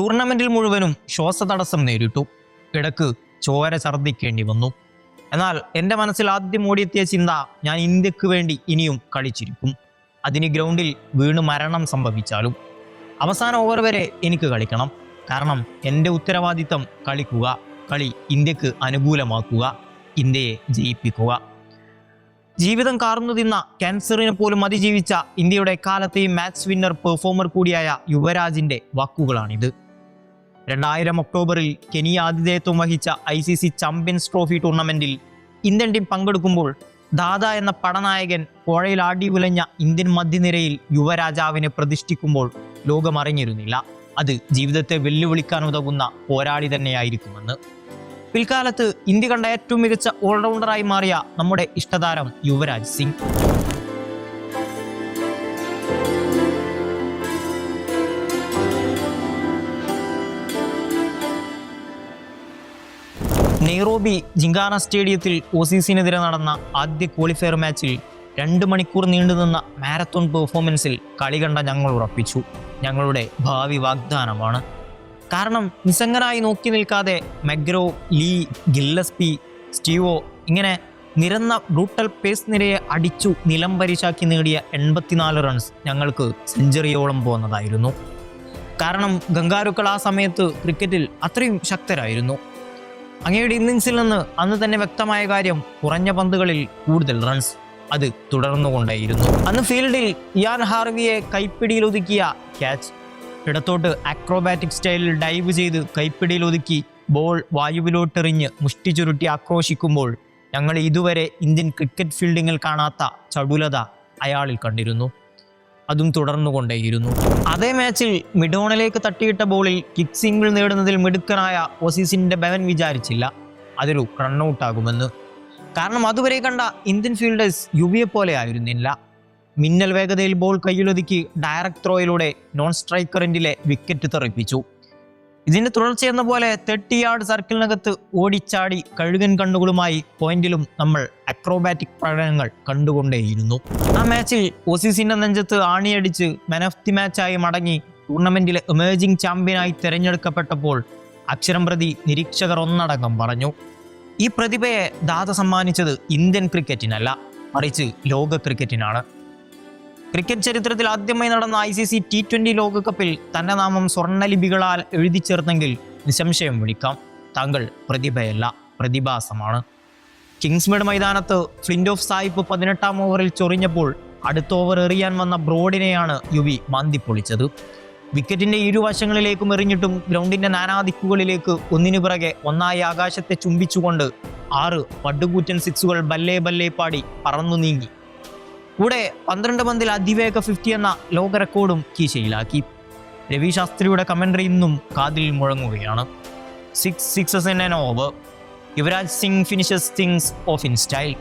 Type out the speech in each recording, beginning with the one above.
ടൂർണമെന്റിൽ മുഴുവനും ശ്വാസതടസ്സം നേരിട്ടു. ഇടക്ക് ചോര ഛർദ്ദിക്കേണ്ടി വന്നു. എന്നാൽ എൻ്റെ മനസ്സിൽ ആദ്യം ഓടിയെത്തിയ ചിന്ത, ഞാൻ ഇന്ത്യക്ക് വേണ്ടി ഇനിയും കളിച്ചിരിക്കും. അതിന് ഗ്രൗണ്ടിൽ വീണ് മരണം സംഭവിച്ചാലും അവസാന ഓവർ വരെ എനിക്ക് കളിക്കണം. കാരണം എൻ്റെ ഉത്തരവാദിത്തം കളിക്കുക, കളി ഇന്ത്യക്ക് അനുകൂലമാക്കുക, ഇന്ത്യയെ ജയിപ്പിക്കുക. ജീവിതം കാർന്നു തിന്ന ക്യാൻസറിനെ പോലും അതിജീവിച്ച ഇന്ത്യയുടെ കാലത്തെയും മാച്ച് വിന്നർ പെർഫോമർ കൂടിയായ യുവരാജിൻ്റെ വാക്കുകളാണിത്. 2000 ഒക്ടോബറിൽ കെനിയ ആതിഥേയത്വം വഹിച്ച ICC ചാമ്പ്യൻസ് ട്രോഫി ടൂർണമെന്റിൽ ഇന്ത്യൻ ടീം പങ്കെടുക്കുമ്പോൾ ദാദ എന്ന പടനായകൻ പുഴയിൽ ആടി ഉലഞ്ഞ ഇന്ത്യൻ മധ്യനിരയിൽ യുവരാജാവിനെ പ്രതിഷ്ഠിക്കുമ്പോൾ ലോകമറിഞ്ഞിരുന്നില്ല അത് ജീവിതത്തെ വെല്ലുവിളിക്കാൻ ഉതകുന്ന പോരാളി തന്നെയായിരിക്കുമെന്ന്. പിൽക്കാലത്ത് ഇന്ത്യ കണ്ട ഏറ്റവും മികച്ച ഓൾറൗണ്ടറായി മാറിയ നമ്മുടെ ഇഷ്ടതാരം യുവരാജ് സിംഗ്. നെയ്റോബി ജിങ്കാന സ്റ്റേഡിയത്തിൽ OCCനെതിരെ നടന്ന ആദ്യ ക്വാളിഫയർ മാച്ചിൽ 2 മണിക്കൂർ നീണ്ടുനിന്ന മാരത്തോൺ പെർഫോമൻസിൽ കളി കണ്ട ഞങ്ങൾ ഉറപ്പിച്ചു, ഞങ്ങളുടെ ഭാവി വാഗ്ദാനമാണ്. കാരണം നിസ്സംഗനായി നോക്കി നിൽക്കാതെ മെഗ്രോ, ലീ, ഗില്ലസ്പി, സ്റ്റീവോ ഇങ്ങനെ നിരന്ന ബ്രൂട്ടൽ പേസ് നിരയെ അടിച്ചു നിലംപരിശാക്കി നേടിയ 84 റൺസ് ഞങ്ങൾക്ക് സെഞ്ചുറിയോളം പോകുന്നതായിരുന്നു. കാരണം ഗംഗാരുക്കൾ ആ സമയത്ത് ക്രിക്കറ്റിൽ അത്രയും ശക്തരായിരുന്നു. അങ്ങയുടെ ഇന്നിങ്സിൽ നിന്ന് അന്ന് തന്നെ വ്യക്തമായ കാര്യം, കുറഞ്ഞ പന്തുകളിൽ കൂടുതൽ റൺസ്. അത് തുടർന്നുകൊണ്ടേയിരുന്നു. അന്ന് ഫീൽഡിൽ ഇയാൻ ഹാർവിയെ കൈപ്പിടിയിൽ ഒതുക്കിയ ക്യാച്ച്, ഇടത്തോട്ട് അക്രോബാറ്റിക് സ്റ്റൈലിൽ ഡൈവ് ചെയ്ത് കൈപ്പിടിയിൽ ഒതുക്കി ബോൾ വായുവിലോട്ടെറിഞ്ഞ് മുഷ്ടി ചുരുട്ടി ആക്രോശിക്കുമ്പോൾ ഞങ്ങൾ ഇതുവരെ ഇന്ത്യൻ ക്രിക്കറ്റ് ഫീൽഡിങ്ങിൽ കാണാത്ത ചടുലത അയാളിൽ കണ്ടിരുന്നു. അതും തുടർന്നുകൊണ്ടേയിരുന്നു. അതേ മാച്ചിൽ മിഡോണിലേക്ക് തട്ടിയിട്ട ബോളിൽ കിക്ക് സിംഗിൾ നേടുന്നതിൽ മിടുക്കനായ ഓസീസിന്റെ ബവൻ വിചാരിച്ചില്ല അതൊരു റണ്ണൌട്ടാകുമെന്ന്. കാരണം അതുവരെ കണ്ട ഇന്ത്യൻ ഫീൽഡേഴ്സ് യുവിയെ പോലെ ആയിരുന്നില്ല. മിന്നൽ വേഗതയിൽ ബോൾ കയ്യിലൊതുക്കി ഡയറക്ട് ത്രോയിലൂടെ നോൺ സ്ട്രൈക്കർ എൻഡിലെ വിക്കറ്റ് തെറിപ്പിച്ചു. ഇതിന്റെ തുടർച്ചയെന്ന പോലെ 30 യാർഡ് സർക്കിളിനകത്ത് ഓടിച്ചാടി കഴുകൻ കണ്ണുകളുമായി പോയിന്റിലും നമ്മൾ അക്രോബാറ്റിക് പ്രകടനങ്ങൾ കണ്ടുകൊണ്ടേയിരുന്നു. ആ മാച്ചിൽ OCCന്റെ നെഞ്ചത്ത് ആണിയടിച്ച് മാൻ ഓഫ് ദി മാച്ചായി മടങ്ങി ടൂർണമെന്റിലെ എമേർജിംഗ് ചാമ്പ്യനായി തിരഞ്ഞെടുക്കപ്പെട്ടപ്പോൾ അക്ഷരം പ്രതി നിരീക്ഷകർ ഒന്നടങ്കം പറഞ്ഞു, ഈ പ്രതിഭയെ ദാദ സമ്മാനിച്ചത് ഇന്ത്യൻ ക്രിക്കറ്റിനല്ല, മറിച്ച് ലോക ക്രിക്കറ്റിനാണ്. ക്രിക്കറ്റ് ചരിത്രത്തിൽ ആദ്യമായി നടന്ന ICC T20 ലോകകപ്പിൽ തന്റെ നാമം സ്വർണ്ണലിപികളാൽ എഴുതി ചേർന്നെങ്കിൽ നിസ്സംശയം വിളിക്കാം, താങ്കൾ പ്രതിഭയല്ല, പ്രതിഭാസമാണ്. കിങ്സ്മെഡ് മൈതാനത്ത് ഫ്ലിൻറ്റ് ഓഫ് സായിപ്പ് 18ാം ഓവറിൽ ചൊറിഞ്ഞപ്പോൾ അടുത്ത ഓവർ എറിയാൻ വന്ന ബ്രോഡിനെയാണ് യുവി മാന്തിപ്പൊളിച്ചത്. വിക്കറ്റിന്റെ ഇരുവശങ്ങളിലേക്കും എറിഞ്ഞിട്ടും ഗ്രൗണ്ടിന്റെ നാനാദിക്കുകളിലേക്ക് ഒന്നിനു പിറകെ ഒന്നായി ആകാശത്തെ ചുംബിച്ചുകൊണ്ട് 6 പടുകൂറ്റൻ സിക്സുകൾ ബല്ലേ ബല്ലേ പാടി പറന്നു നീങ്ങി. കൂടെ 12 പന്തിൽ അതിവേഗ 50 എന്ന ലോക റെക്കോർഡും കീശയിലാക്കി. രവി ശാസ്ത്രിയുടെ കമന്ററി ഇന്നും കാതിൽ മുഴങ്ങുകയാണ്. 6 sixes in an over. Yuvraj Singh finishes things of in style.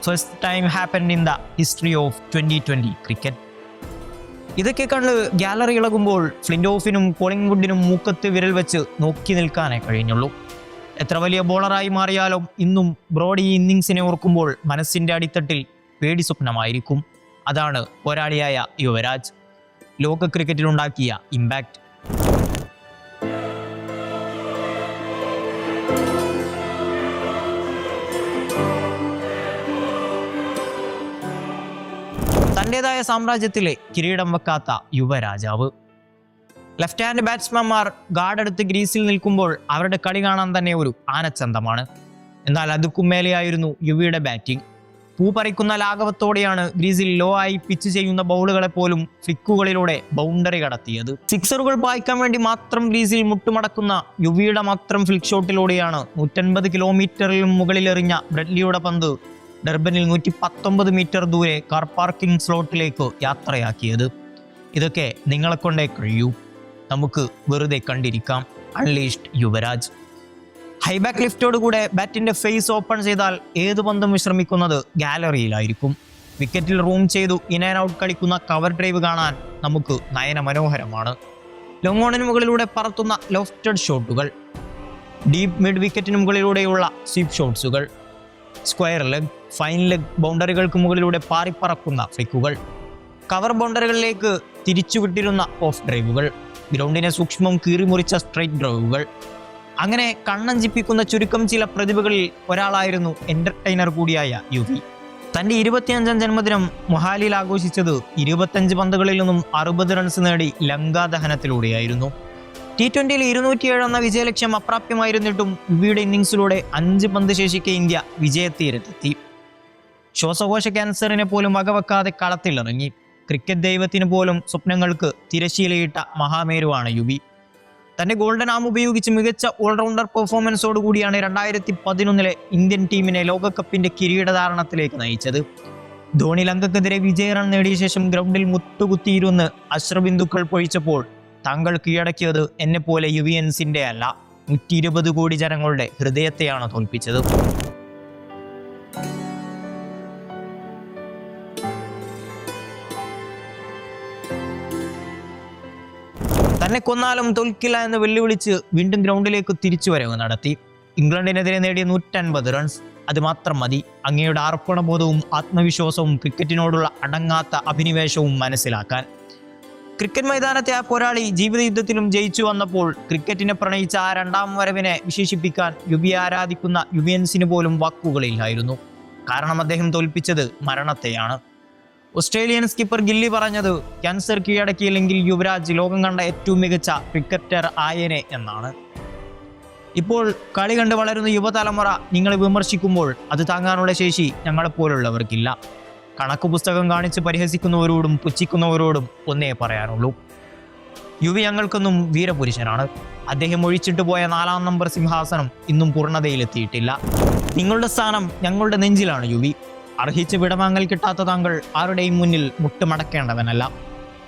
First time happened in the history of 2020 cricket. ഇതൊക്കെ കണ്ട് ഗാലറി ഇളകുമ്പോൾ ഫ്ലിൻറ്റ് ഓഫിനും കോളിംഗ്വുഡിനും മൂക്കത്ത് വിരൽ വെച്ച് നോക്കി നിൽക്കാനേ കഴിഞ്ഞുള്ളൂ. എത്ര വലിയ ബോളറായി മാറിയാലും ഇന്നും ബ്രോഡ് ഈ ഇന്നിങ്സിനെ ഓർക്കുമ്പോൾ മനസ്സിന്റെ അടിത്തട്ടിൽ പേടി സ്വപ്നമായിരിക്കും. അതാണ് പോരാളിയായ യുവരാജ് ലോക ക്രിക്കറ്റിലുണ്ടാക്കിയ ഇമ്പാക്റ്റ്. തൻ്റെതായ സാമ്രാജ്യത്തിലെ കിരീടം വെക്കാത്ത യുവരാജാവ്. ലെഫ്റ്റ് ഹാൻഡ് ബാറ്റ്സ്മാൻമാർ ഗാർഡെടുത്ത് ഗ്രീസിൽ നിൽക്കുമ്പോൾ അവരുടെ കളി കാണാൻ തന്നെ ഒരു ആനച്ചന്തമാണ്. എന്നാൽ അതുക്കും മേലെയായിരുന്നു യുവിയുടെ ബാറ്റിംഗ്. പൂ പറിക്കുന്ന ലാഘവത്തോടെയാണ് ഗ്രീസിൽ ലോ ആയി പിച്ച് ചെയ്യുന്ന ബൗളുകളെ പോലും ഫ്ലിക്കുകളിലൂടെ ബൗണ്ടറി കടത്തിയത്. സിക്സറുകൾ പായിക്കാൻ വേണ്ടി മാത്രം ഗ്രീസിൽ മുട്ടുമടക്കുന്ന യുവിയുടെ മാത്രം ഫ്ലിക്ക് ഷോട്ടിലൂടെയാണ് 150 കിലോമീറ്ററിലും മുകളിലെറിഞ്ഞ ബ്രെഡ്ലിയുടെ പന്ത് ഡർബനിൽ 119 മീറ്റർ ദൂരെ കാർ പാർക്കിംഗ് സ്ലോട്ടിലേക്ക് യാത്രയാക്കിയത്. ഇതൊക്കെ നിങ്ങളെ കൊണ്ടേ കഴിയൂ, നമുക്ക് വെറുതെ കണ്ടിരിക്കാം. അൺലീഷ്ഡ് യുവരാജ്. ഹൈബാക്ക് ലിഫ്റ്റോട് കൂടെ ബാറ്റിന്റെ ഫേസ് ഓപ്പൺ ചെയ്താൽ ഏത് പന്തും വിശ്രമിക്കുന്നത് ഗാലറിയിലായിരിക്കും. വിക്കറ്റിൽ റൂം ചെയ്തു ഇൻ ആൻഡ് ഔട്ട് കളിക്കുന്ന കവർ ഡ്രൈവ് കാണാൻ നമുക്ക് നയന മനോഹരമാണ്. ലോങ് ഓണിന് മുകളിലൂടെ പറത്തുന്ന ലോഫ്റ്റഡ് ഷോട്ടുകൾ, ഡീപ്പ് മിഡ് വിക്കറ്റിന് മുകളിലൂടെയുള്ള സ്വീപ്പ് ഷോട്ട്സുകൾ, സ്ക്വയർ ലെഗ്, ഫൈൻ ലെഗ് ബൗണ്ടറികൾക്ക് മുകളിലൂടെ പാറിപ്പറക്കുന്ന ഫ്ലിക്കുകൾ, കവർ ബൗണ്ടറികളിലേക്ക് തിരിച്ചുവിട്ടിരുന്ന ഓഫ് ഡ്രൈവുകൾ, ഗ്രൗണ്ടിനെ സൂക്ഷ്മം കീറിമുറിച്ച സ്ട്രൈറ്റ് ഡ്രൈവുകൾ. അങ്ങനെ കണ്ണഞ്ചിപ്പിക്കുന്ന ചുരുക്കം ചില പ്രതിഭകളിൽ ഒരാളായിരുന്നു എന്റർടൈനർ കൂടിയായ യുവി. തൻ്റെ 25ാം ജന്മദിനം മൊഹാലിയിൽ ആഘോഷിച്ചത് 25 പന്തുകളിൽ നിന്നും 60 റൺസ് നേടി ലങ്കാദഹനത്തിലൂടെയായിരുന്നു. T20യിൽ 207 എന്ന വിജയലക്ഷ്യം അപ്രാപ്യമായിരുന്നിട്ടും യുവിയുടെ ഇന്നിംഗ്സിലൂടെ 5 പന്ത് ശേഷിക്കെ ഇന്ത്യ വിജയത്തീരത്തെത്തി. ശ്വാസകോശ ക്യാൻസറിനെ പോലും വകവെക്കാതെ കളത്തിലിറങ്ങി. ക്രിക്കറ്റ് ദൈവത്തിന് പോലും സ്വപ്നങ്ങൾക്ക് തിരശ്ശീലയിട്ട മഹാമേരുവാണ് യുവി. തൻ്റെ ഗോൾഡൻ ആം ഉപയോഗിച്ച് മികച്ച ഓൾറൗണ്ടർ പെർഫോമൻസോടുകൂടിയാണ് 2011 ഇന്ത്യൻ ടീമിനെ ലോകകപ്പിന്റെ കിരീടധാരണത്തിലേക്ക് നയിച്ചത്. ധോണി ലങ്കക്കെതിരെ വിജയ റൺ നേടിയ ശേഷം ഗ്രൗണ്ടിൽ മുട്ടുകുത്തിയിരുന്ന് അശ്രബിന്ദുക്കൾ പൊഴിച്ചപ്പോൾ താങ്കൾ കീഴടക്കിയത് എന്നെപ്പോലെ യുവിയൻസിന്റെ അല്ല, 120 കോടി ജനങ്ങളുടെ ഹൃദയത്തെയാണ് തോൽപ്പിച്ചത്. തന്നെ കൊന്നാലും തോൽക്കില്ല എന്ന് വെല്ലുവിളിച്ച് വീണ്ടും ഗ്രൗണ്ടിലേക്ക് തിരിച്ചുവരവ് നടത്തി. ഇംഗ്ലണ്ടിനെതിരെ നേടിയ 150 റൺസ്, അത് മാത്രം മതി അങ്ങയുടെ അർപ്പണബോധവും ആത്മവിശ്വാസവും ക്രിക്കറ്റിനോടുള്ള അടങ്ങാത്ത അഭിനിവേശവും മനസ്സിലാക്കാൻ. ക്രിക്കറ്റ് മൈതാനത്തെ ആ പോരാളി ജീവിതയുദ്ധത്തിലും ജയിച്ചു വന്നപ്പോൾ ക്രിക്കറ്റിനെ പ്രണയിച്ച ആ രണ്ടാം വരവിനെ വിശേഷിപ്പിക്കാൻ യുവി ആരാധിക്കുന്ന യുവിയൻസിന് പോലും വാക്കുകളില്ലായിരുന്നു. കാരണം അദ്ദേഹം തോൽപ്പിച്ചത് മരണത്തെയാണ്. ഓസ്ട്രേലിയൻ സ്കിപ്പർ ഗില്ലി പറഞ്ഞത് ക്യാൻസർ കീഴടക്കിയില്ലെങ്കിൽ യുവരാജ് ലോകം കണ്ട ഏറ്റവും മികച്ച ക്രിക്കറ്റർ ആയേനെ എന്നാണ്. ഇപ്പോൾ കളി കണ്ട് വളരുന്ന യുവതലമുറ നിങ്ങളെ വിമർശിക്കുമ്പോൾ അത് താങ്ങാനുള്ള ശേഷി ഞങ്ങളെപ്പോലുള്ളവർക്കില്ല. കണക്ക് പുസ്തകം കാണിച്ച് പരിഹസിക്കുന്നവരോടും പുച്ഛിക്കുന്നവരോടും ഒന്നേ പറയാനുള്ളൂ, യുവി ഞങ്ങൾക്കൊന്നും വീരപുരുഷനാണ്. അദ്ദേഹം ഒഴിച്ചിട്ട് പോയ 4ാം നമ്പർ സിംഹാസനം ഇന്നും പൂർണ്ണതയിലെത്തിയിട്ടില്ല. നിങ്ങളുടെ സ്ഥാനം ഞങ്ങളുടെ നെഞ്ചിലാണ് യുവി. അർഹിച്ച് വിടവാങ്ങൽ കിട്ടാത്ത താങ്കൾ ആരുടെയും മുന്നിൽ മുട്ടുമടക്കേണ്ടവനല്ല.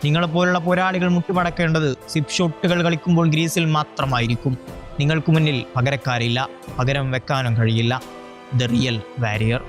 നിങ്ങളെപ്പോലുള്ള പോരാളികൾ മുട്ടുമടക്കേണ്ടത് സിപ്പ് ഷോട്ടുകൾ കളിക്കുമ്പോൾ ഗ്രീസിൽ മാത്രമായിരിക്കും. നിങ്ങൾക്ക് മുന്നിൽ പകരക്കാരില്ല, പകരം വെക്കാനും കഴിയില്ല. The real Warrier.